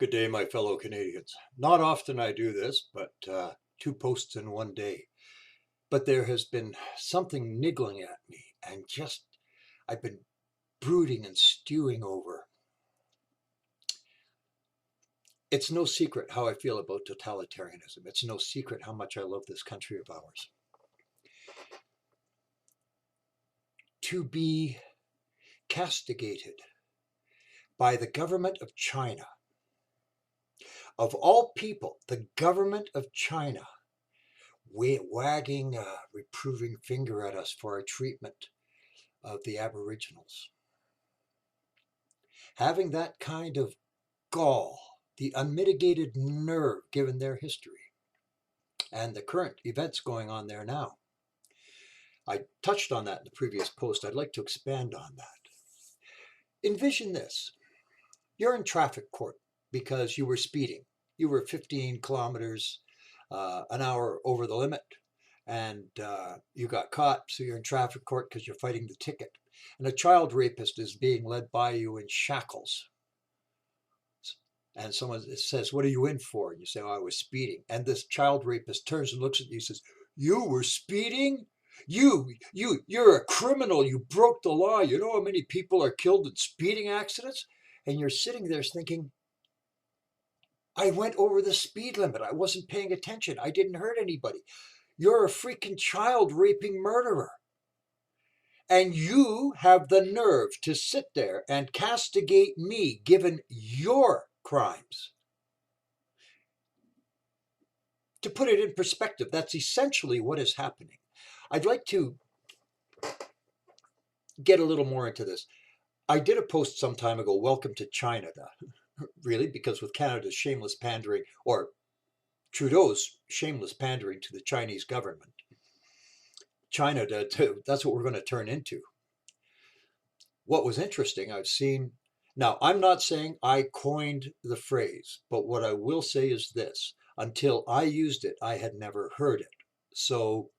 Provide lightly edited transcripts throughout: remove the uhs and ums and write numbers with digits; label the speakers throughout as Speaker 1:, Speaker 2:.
Speaker 1: Good day, my fellow Canadians. Not often I do this, but two posts in one day. But there has been something niggling at me, and just I've been brooding and stewing over. It's no secret how I feel about totalitarianism. It's no secret how much I love this country of ours. To be castigated by the government of China, of all people, the government of China, wagging a reproving finger at us for our treatment of the Aboriginals. Having that kind of gall, the unmitigated nerve given their history and the current events going on there now. I touched on that in the previous post. I'd like to expand on that. Envision this. You're in traffic court because you were speeding. You were 15 kilometers an hour over the limit, and you got caught, so you're in traffic court because you're fighting the ticket. And a child rapist is being led by you in shackles. And someone says, "What are you in for?" And you say, "Oh, I was speeding." And this child rapist turns and looks at you and says, "You were speeding? You're a criminal. You broke the law. You know how many people are killed in speeding accidents?" And you're sitting there thinking, I went over the speed limit. I wasn't paying attention. I didn't hurt anybody. You're a freaking child raping murderer. And you have the nerve to sit there and castigate me given your crimes. To put it in perspective, that's essentially what is happening. I'd like to get a little more into this. I did a post some time ago, welcome to Chinada. Really, because with Canada's shameless pandering, or Trudeau's shameless pandering to the Chinese government, China, that's what we're going to turn into. What was interesting, I've seen, now I'm not saying I coined the phrase, but what I will say is this. Until I used it, I had never heard it. So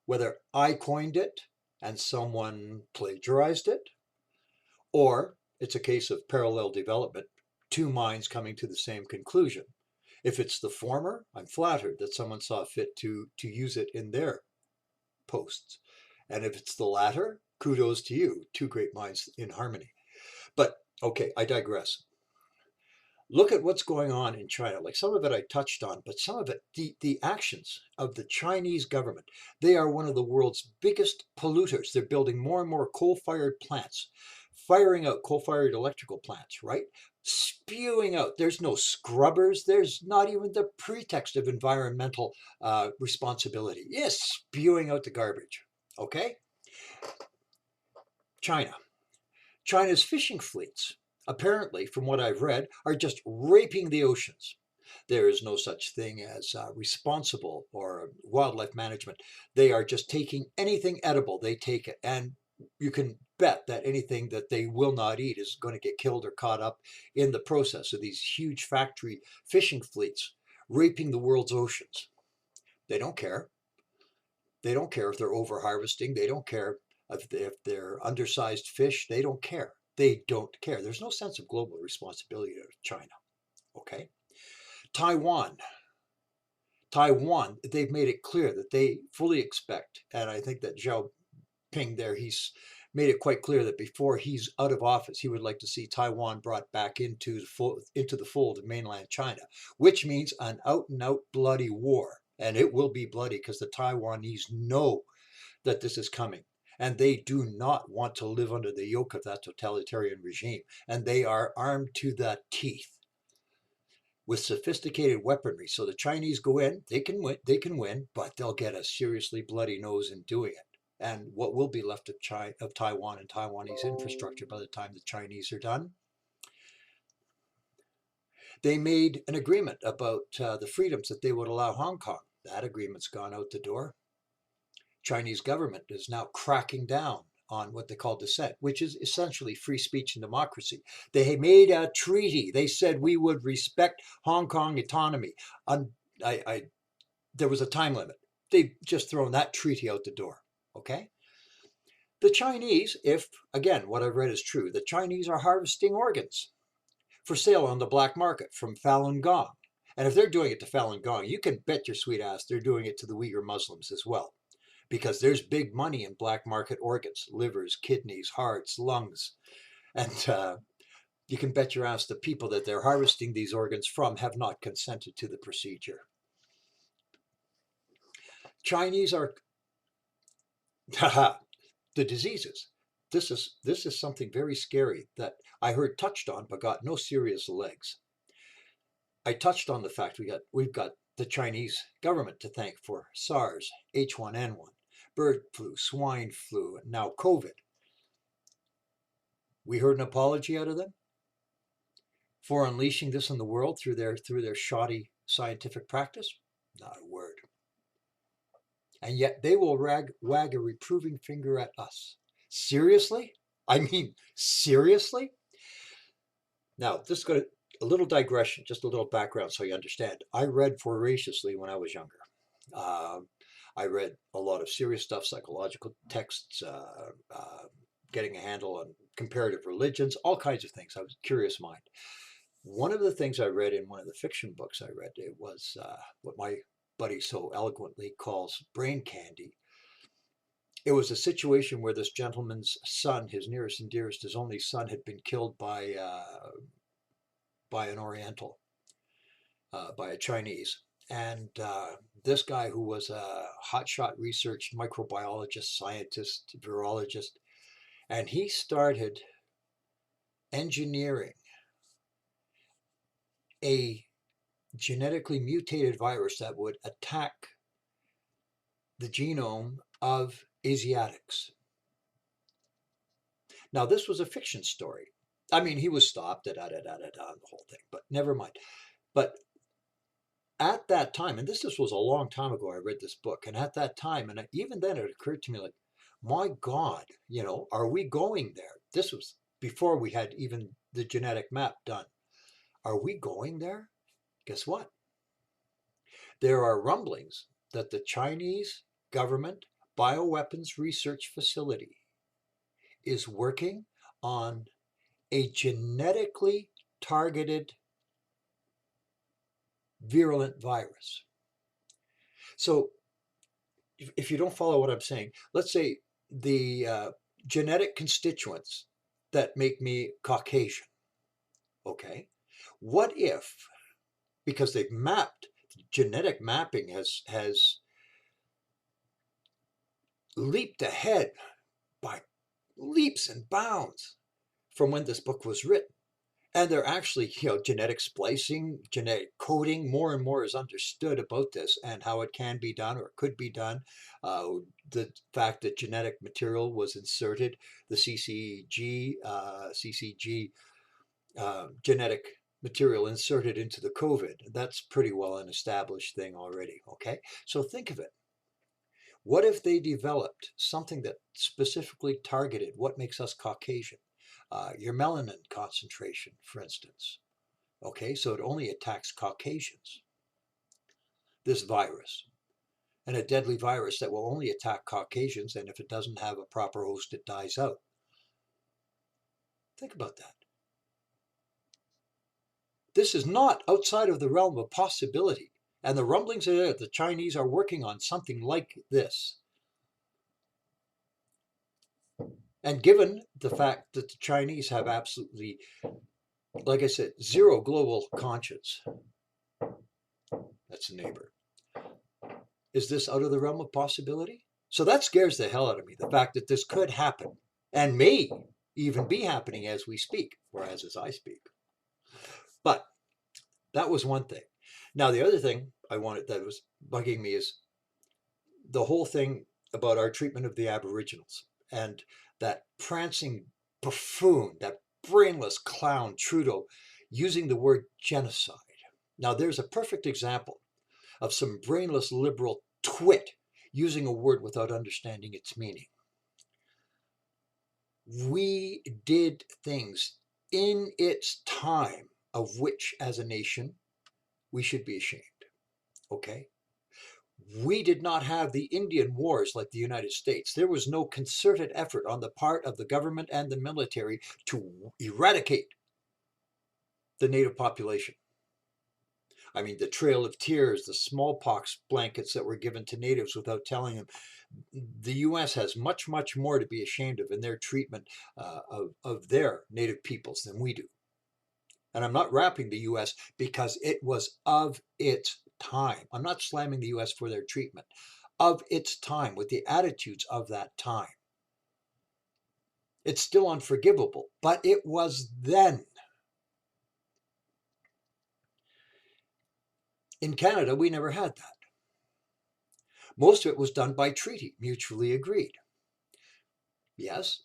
Speaker 1: whether I coined it and someone plagiarized it, or it's a case of parallel development, two minds coming to the same conclusion. If it's the former, I'm flattered that someone saw fit to use it in their posts. And if it's the latter, kudos to you, two great minds in harmony. But okay, I digress. Look at what's going on in China. Like some of it I touched on, but some of it, the actions of the Chinese government, they are one of the world's biggest polluters. They're building more and more coal-fired plants, firing out coal-fired electrical plants, right? Spewing out. There's no scrubbers. There's not even the pretext of environmental responsibility. Yes, spewing out the garbage. Okay? China's fishing fleets, apparently, from what I've read, are just raping the oceans. There is no such thing as responsible or wildlife management. They are just taking anything edible, they take it. And you can bet that anything that they will not eat is going to get killed or caught up in the process of these huge factory fishing fleets raping the world's oceans. They don't care. They don't care if they're over harvesting. They don't care if they're undersized fish. They don't care. They don't care. There's no sense of global responsibility to China. Okay. Taiwan, they've made it clear that they fully expect, and I think that Xiaoping there, he's made it quite clear that before he's out of office, he would like to see Taiwan brought back into the fold of mainland China, which means an out-and-out bloody war. And it will be bloody because the Taiwanese know that this is coming. And they do not want to live under the yoke of that totalitarian regime. And they are armed to the teeth with sophisticated weaponry. So the Chinese go in, they can win, but they'll get a seriously bloody nose in doing it. And what will be left of Taiwan and Taiwanese infrastructure by the time the Chinese are done? They made an agreement about the freedoms that they would allow Hong Kong. That agreement's gone out the door. Chinese government is now cracking down on what they call dissent, which is essentially free speech and democracy. They made a treaty. They said we would respect Hong Kong autonomy. There was a time limit. They've just thrown that treaty out the door. Okay? The Chinese, if, again, what I've read is true, the Chinese are harvesting organs for sale on the black market from Falun Gong. And if they're doing it to Falun Gong, you can bet your sweet ass they're doing it to the Uyghur Muslims as well. Because there's big money in black market organs, livers, kidneys, hearts, lungs. And you can bet your ass the people that they're harvesting these organs from have not consented to the procedure. Chinese are, the diseases. This is something very scary that I heard touched on but got no serious legs. I touched on the fact we've got the Chinese government to thank for SARS, H1N1, bird flu, swine flu, and now COVID. We heard an apology out of them for unleashing this on the world through their shoddy scientific practice. Not a word. And yet they will wag a reproving finger at us. Seriously? I mean, seriously? Now, this is a little digression, just a little background so you understand. I read voraciously when I was younger. I read a lot of serious stuff, psychological texts, getting a handle on comparative religions, all kinds of things. I was a curious mind. One of the things I read in one of the fiction books I read, it was what my buddy so eloquently calls brain candy. It was a situation where this gentleman's son, his nearest and dearest, his only son, had been killed by an Oriental, by a Chinese. And this guy, who was a hotshot research microbiologist, scientist, virologist, and he started engineering a genetically mutated virus that would attack the genome of Asiatics. Now, this was a fiction story. I mean, he was stopped, the whole thing, but never mind. But at that time, and this was a long time ago, I read this book, and at that time, and even then it occurred to me like, my God, are we going there? This was before we had even the genetic map done. Are we going there? Guess what? There are rumblings that the Chinese government bioweapons research facility is working on a genetically targeted virulent virus. So if you don't follow what I'm saying, let's say the genetic constituents that make me Caucasian, okay? What if, because they've mapped, genetic mapping has leaped ahead by leaps and bounds from when this book was written. And they're actually, genetic splicing, genetic coding, more and more is understood about this and how it can be done or could be done. The fact that genetic material was inserted, the CCG genetic material inserted into the COVID, that's pretty well an established thing already, okay? So think of it. What if they developed something that specifically targeted what makes us Caucasian? Your melanin concentration, for instance. Okay, so it only attacks Caucasians. This virus, and a deadly virus that will only attack Caucasians, and if it doesn't have a proper host, it dies out. Think about that. This is not outside of the realm of possibility, and the rumblings are that the Chinese are working on something like this. And given the fact that the Chinese have absolutely, like I said, zero global conscience, that's a neighbor, is this out of the realm of possibility? So that scares the hell out of me, the fact that this could happen and may even be happening as we speak, or as I speak. But that was one thing. Now, the other thing I wanted that was bugging me is the whole thing about our treatment of the Aboriginals and that prancing buffoon, that brainless clown Trudeau, using the word genocide. Now, there's a perfect example of some brainless liberal twit using a word without understanding its meaning. We did things in its time of which, as a nation, we should be ashamed, okay? We did not have the Indian Wars like the United States. There was no concerted effort on the part of the government and the military to eradicate the native population. I mean, the Trail of Tears, the smallpox blankets that were given to natives without telling them. The U.S. has much, much more to be ashamed of in their treatment of their native peoples than we do. And I'm not rapping the U.S. because it was of its time. I'm not slamming the U.S. for their treatment. Of its time, with the attitudes of that time. It's still unforgivable, but it was then. In Canada, we never had that. Most of it was done by treaty, mutually agreed. Yes,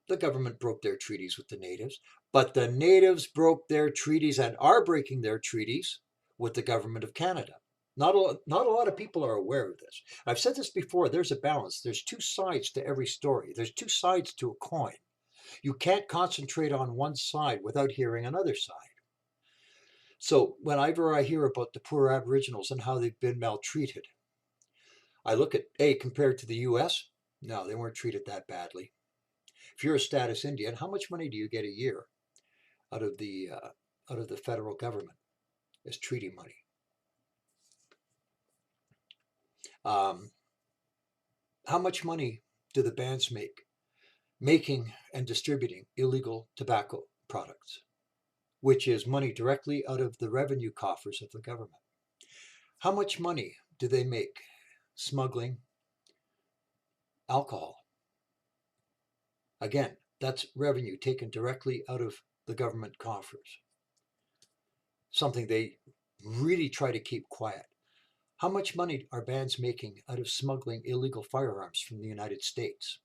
Speaker 1: the government broke their treaties with the natives, but the natives broke their treaties and are breaking their treaties with the government of Canada. Not a lot of people are aware of this. I've said this before, there's a balance. There's two sides to every story. There's two sides to a coin. You can't concentrate on one side without hearing another side. So whenever I hear about the poor Aboriginals and how they've been maltreated, I look at, compared to the US, no, they weren't treated that badly. If you're a status Indian, how much money do you get a year out of the federal government as treaty money? How much money do the bands make making and distributing illegal tobacco products, which is money directly out of the revenue coffers of the government? How much money do they make smuggling alcohol? Again, that's revenue taken directly out of the government coffers. Something they really try to keep quiet. How much money are bands making out of smuggling illegal firearms from the United States?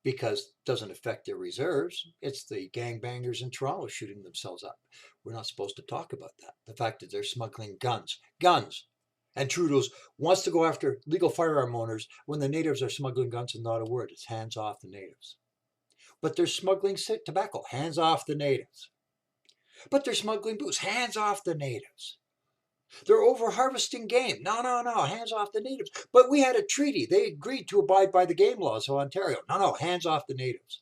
Speaker 1: Because it doesn't affect their reserves. It's the gangbangers in Toronto shooting themselves up. We're not supposed to talk about that. The fact that they're smuggling guns. And Trudeau's wants to go after legal firearm owners when the natives are smuggling guns and not a word. It's hands off the natives. But they're smuggling tobacco. Hands off the natives. But they're smuggling booze. Hands off the natives. They're over-harvesting game. No, hands off the natives. But we had a treaty. They agreed to abide by the game laws of Ontario. No, hands off the natives.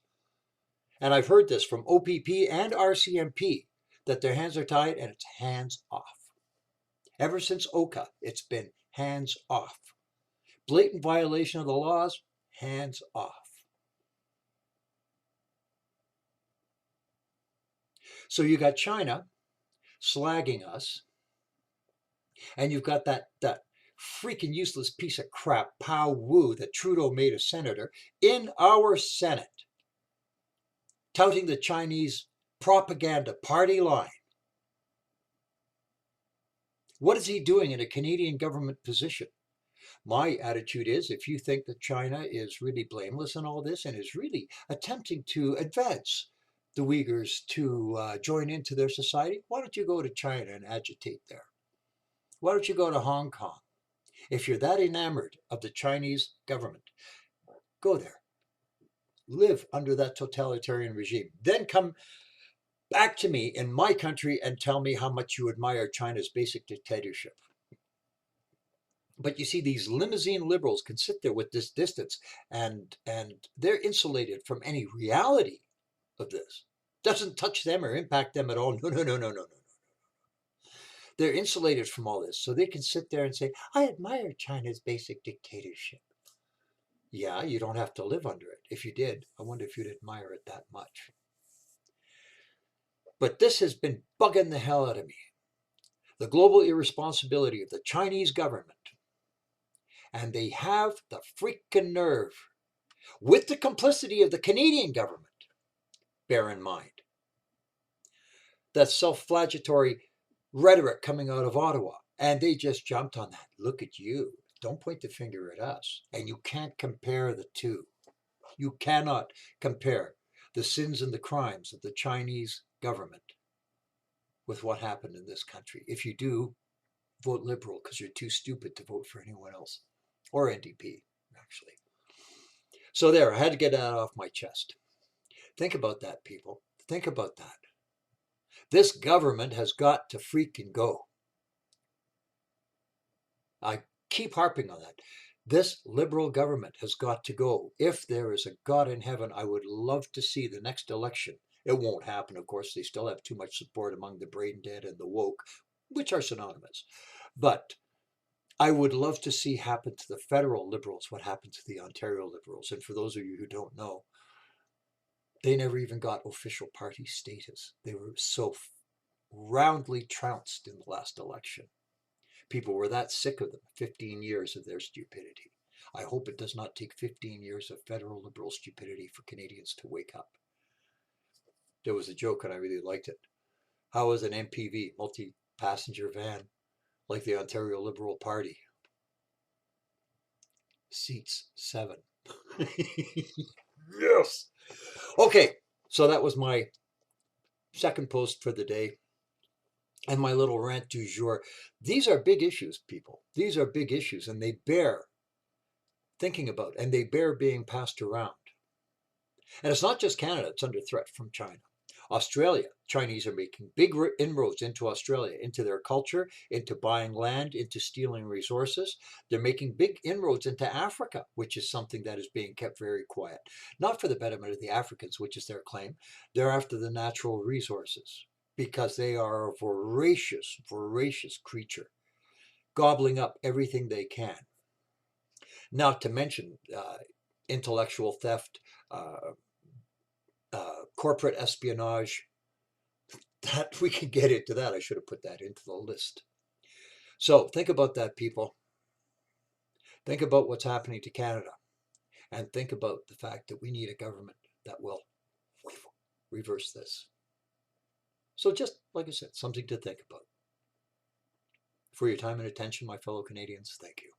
Speaker 1: And I've heard this from OPP and RCMP, that their hands are tied and it's hands off. Ever since Oka, it's been hands off. Blatant violation of the laws, hands off. So you got China slagging us, and you've got that freaking useless piece of crap, Pao Wu, that Trudeau made a senator in our Senate, touting the Chinese propaganda party line. What is he doing in a Canadian government position? My attitude is, if you think that China is really blameless in all this and is really attempting to advance the Uyghurs to join into their society, why don't you go to China and agitate there? Why don't you go to Hong Kong? If you're that enamored of the Chinese government, go there. Live under that totalitarian regime. Then come back to me in my country and tell me how much you admire China's basic dictatorship. But you see, these limousine liberals can sit there with this distance and they're insulated from any reality of this. Doesn't touch them or impact them at all. No. They're insulated from all this. So they can sit there and say, I admire China's basic dictatorship. Yeah, you don't have to live under it. If you did, I wonder if you'd admire it that much. But this has been bugging the hell out of me. The global irresponsibility of the Chinese government. And they have the freaking nerve, with the complicity of the Canadian government, bear in mind, that self-flagellatory rhetoric coming out of Ottawa. And they just jumped on that. Look at you. Don't point the finger at us. And you can't compare the two. You cannot compare the sins and the crimes of the Chinese government with what happened in this country. If you do, vote Liberal, because you're too stupid to vote for anyone else. Or NDP, actually. So there, I had to get that off my chest. Think about that, people. Think about that. This government has got to freaking go. I keep harping on that. This Liberal government has got to go. If there is a God in heaven, I would love to see the next election It won't happen, of course. They still have too much support among the brain dead and the woke, which are synonymous. But I would love to see happen to the federal Liberals what happened to the Ontario Liberals. And for those of you who don't know, they never even got official party status. They were so roundly trounced in the last election. People were that sick of them, 15 years of their stupidity. I hope it does not take 15 years of federal Liberal stupidity for Canadians to wake up. There was a joke and I really liked it. How is an MPV, multi-passenger van, like the Ontario Liberal Party? Seats 7. Yes. Okay, so that was my second post for the day and my little rant du jour. These are big issues, people. These are big issues, and they bear thinking about, and they bear being passed around. And it's not just Canada, it's under threat from China. Australia, Chinese are making big inroads into Australia, into their culture, into buying land, into stealing resources. They're making big inroads into Africa, which is something that is being kept very quiet. Not for the betterment of the Africans, which is their claim. They're after the natural resources because they are a voracious, voracious creature, gobbling up everything they can. Not to mention intellectual theft, uh, corporate espionage. That we can get into that. I should have put that into the list. So think about that, people. Think about what's happening to Canada, and think about the fact that we need a government that will reverse this. So just like I said, something to think about. For your time and attention, my fellow Canadians, thank you.